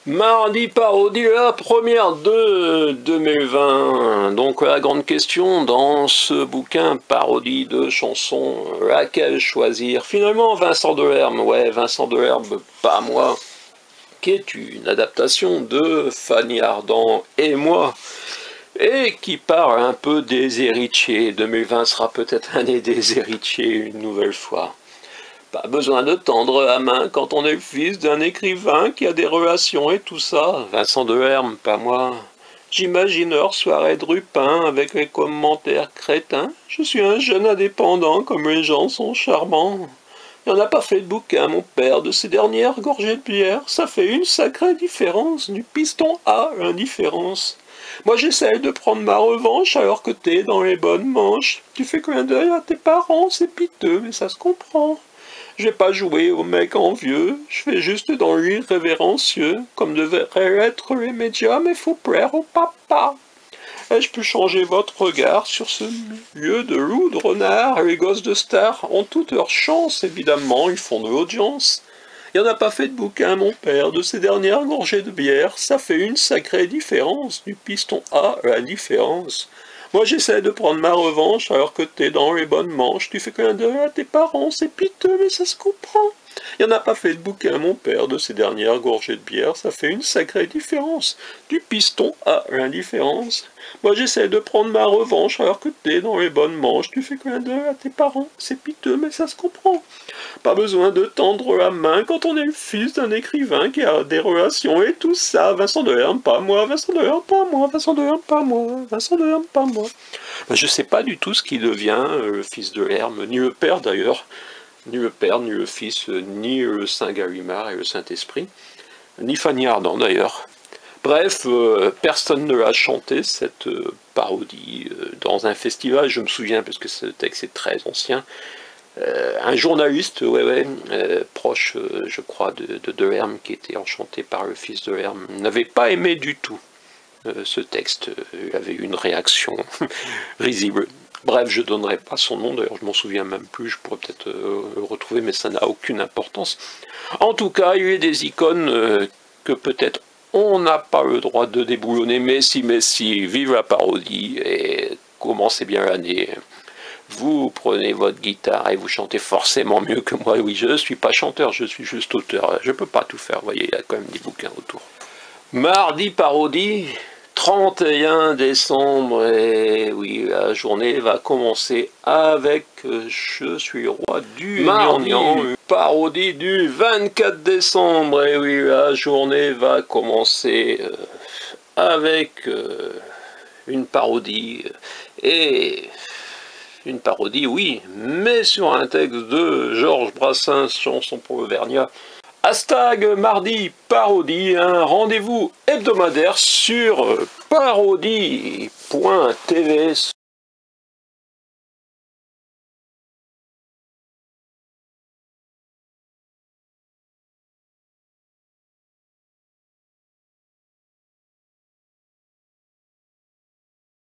Mardi parodie, la première de 2020. Donc la grande question dans ce bouquin parodie de chansons, laquelle choisir? Finalement Vincent Delerme, ouais Vincent Delerme, pas moi, qui est une adaptation de Fanny Ardant et moi, et qui parle un peu des héritiers. 2020 sera peut-être l'année des héritiers une nouvelle fois. Pas besoin de tendre la main quand on est le fils d'un écrivain qui a des relations et tout ça. Vincent Delerme, pas moi. J'imagine leur soirée de Rupin avec les commentaires crétins. Je suis un jeune indépendant comme les gens sont charmants. Il n'en a pas fait de bouquin, mon père, de ces dernières gorgées de bière. Ça fait une sacrée différence, du piston à l'indifférence. Moi j'essaie de prendre ma revanche alors que t'es dans les bonnes manches. Tu fais clin d'œil à tes parents, c'est piteux, mais ça se comprend. Je vais pas jouer au mec envieux, je fais juste dans l'irrévérencieux, comme devraient être les médias, mais faut plaire au papa. Ai-je pu changer votre regard sur ce milieu de loups, de renards? Les gosses de stars ont toute leur chance, évidemment, ils font de l'audience. Il n'y en a pas fait de bouquin, mon père, de ces dernières gorgées de bière, ça fait une sacrée différence, du piston à l'indifférence. Moi j'essaie de prendre ma revanche alors que t'es dans les bonnes manches, tu fais clin d'œil à tes parents, c'est piteux mais ça se comprend. Il n'y en a pas fait de bouquin, mon père, de ces dernières gorgées de bière, ça fait une sacrée différence, du piston à l'indifférence. Moi j'essaie de prendre ma revanche alors que t'es dans les bonnes manches, tu fais clin d'œil à tes parents, c'est piteux mais ça se comprend. Pas besoin de tendre la main quand on est le fils d'un écrivain qui a des relations et tout ça. Vincent Delerme, pas moi, Vincent Delerme, pas moi, Vincent Delerme, pas moi, Vincent Delerme, pas moi. Je sais pas du tout ce qui devient le fils de Delerme, ni le père d'ailleurs, ni le père, ni le fils, ni le Saint Gallimard et le Saint-Esprit, ni Fanny Ardant d'ailleurs. Bref, personne ne l'a chanté cette parodie dans un festival, je me souviens parce que ce texte est très ancien. Un journaliste, proche, je crois, de Delerme, qui était enchanté par le fils de Delerme, n'avait pas aimé du tout ce texte. Il avait eu une réaction risible. Bref, je ne donnerai pas son nom, d'ailleurs je m'en souviens même plus, je pourrais peut-être le retrouver, mais ça n'a aucune importance. En tout cas, il y a des icônes que peut-être on n'a pas le droit de déboulonner, mais si, vive la parodie, et commencez bien l'année. Vous prenez votre guitare et vous chantez forcément mieux que moi. Oui, je ne suis pas chanteur, je suis juste auteur. Je ne peux pas tout faire, vous voyez, il y a quand même des bouquins autour. Mardi parodie, 31 décembre, et oui, la journée va commencer avec Je suis roi du Mardi, parodie du 24 décembre, et oui, la journée va commencer avec une parodie, et une parodie, oui, mais sur un texte de Georges Brassens, chanson pour Auvergnat. Hashtag mardi parodie, un rendez-vous hebdomadaire sur parodie.tv.